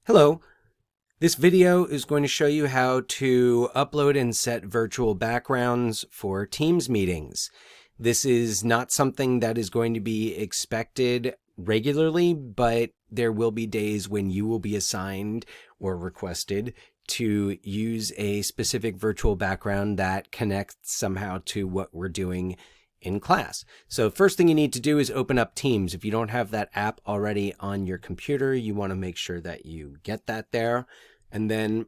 Hello. This video is going to show you how to upload and set virtual backgrounds for Teams meetings. This is not something that is going to be expected regularly, but there will be days when you will be assigned or requested to use a specific virtual background that connects somehow to what we're doing in class. So first thing you need to do is open up Teams. If you don't have that app already on your computer, you want to make sure that you get that there. And then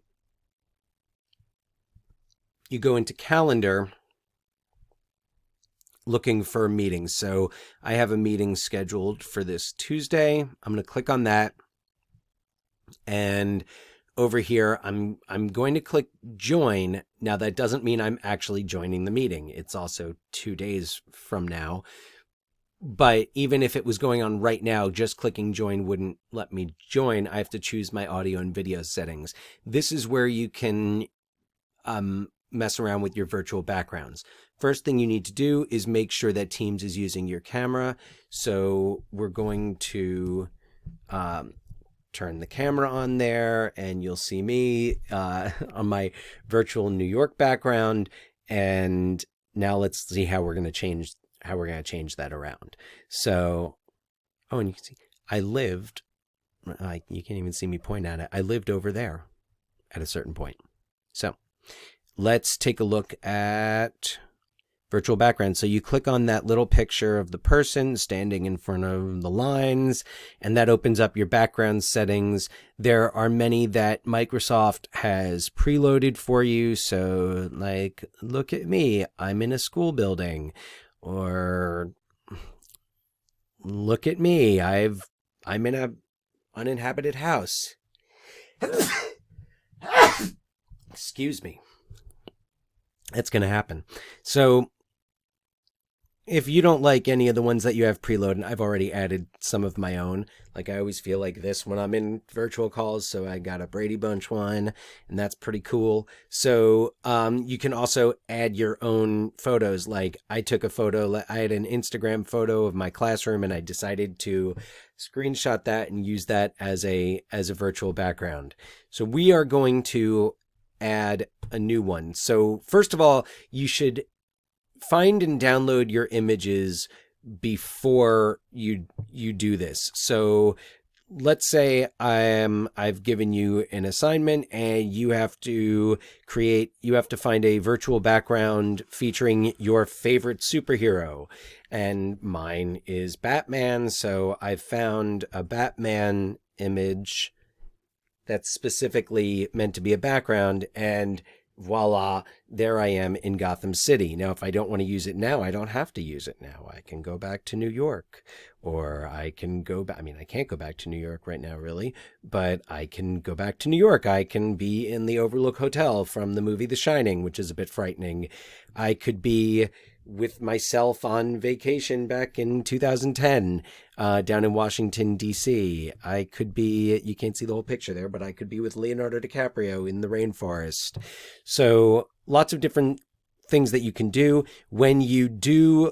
you go into Calendar looking for meetings. So I have a meeting scheduled for this Tuesday. I'm going to click on that. And over here, I'm going to click join. Now that doesn't mean I'm actually joining the meeting. It's also 2 days from now. But even if it was going on right now, just clicking join wouldn't let me join. I have to choose my audio and video settings. This is where you can mess around with your virtual backgrounds. First thing you need to do is make sure that Teams is using your camera. So we're going to turn the camera on there, and you'll see me on my virtual New York background. And now let's see how we're going to change that around. So, and you can see I lived. You can't even see me point at it. I lived over there at a certain point. So let's take a look at virtual background. So you click on that little picture of the person standing in front of the lines, and that opens up your background settings. There are many that Microsoft has preloaded for you. So like, look at me, I'm in a school building, or look at me, I'm in a uninhabited house. Excuse me. That's going to happen. So if you don't like any of the ones that you have preloaded, I've already added some of my own. Like I always feel like this when I'm in virtual calls. So I got a Brady Bunch one, and that's pretty cool. So you can also add your own photos. Like I took a photo, I had an Instagram photo of my classroom, and I decided to screenshot that and use that as a virtual background. So we are going to add a new one. So first of all, you should find and download your images before you do this. So let's say I've given you an assignment, and you have to find a virtual background featuring your favorite superhero. And mine is Batman. So I found a Batman image that's specifically meant to be a background, and voila, there I am in Gotham City. Now, if I don't want to use it now, I don't have to use it now. I can go back to New York, or I can go back. I mean, I can't go back to New York right now, really, but I can go back to New York. I can be in the Overlook Hotel from the movie The Shining, which is a bit frightening. I could be with myself on vacation back in 2010 down in Washington, D.C. I could be, you can't see the whole picture there, but I could be with Leonardo DiCaprio in the rainforest. So lots of different things that you can do. When you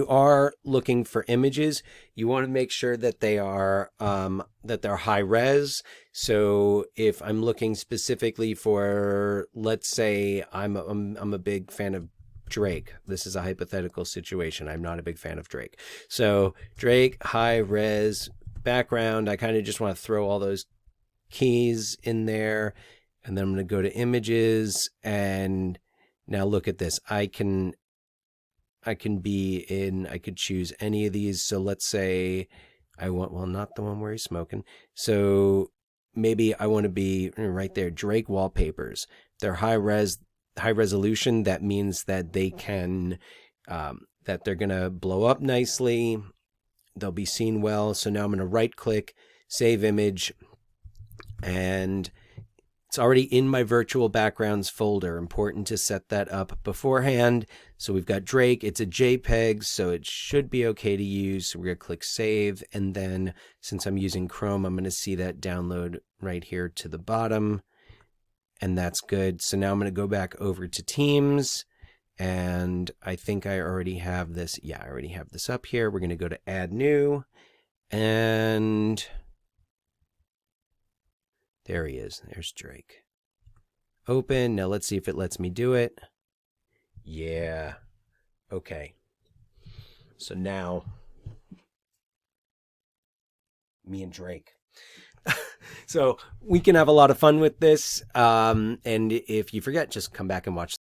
are looking for images, you want to make sure that they are that they're high res. So if I'm looking specifically for, let's say I'm a big fan of Drake. This is a hypothetical situation. I'm not a big fan of Drake. So Drake, high res background. I kind of just want to throw all those keys in there, and then I'm going to go to images, and now look at this. I could choose any of these. So let's say I want, well, not the one where he's smoking. So maybe I want to be right there, Drake wallpapers. They're high resolution. That means that they can, that they're going to blow up nicely. They'll be seen well. So now I'm going to right click, save image, and it's already in my virtual backgrounds folder. Important to set that up beforehand. So we've got Drake. It's a JPEG, so it should be okay to use. So we're going to click save. And then since I'm using Chrome, I'm going to see that download right here to the bottom. And that's good. So now I'm going to go back over to Teams. And I think I already have this. Yeah, I already have this up here. We're going to go to add new. And There he is. There's Drake. Open. Now let's see if it lets me do it. Yeah. Okay. So now, me and Drake. So we can have a lot of fun with this. And if you forget, just come back and watch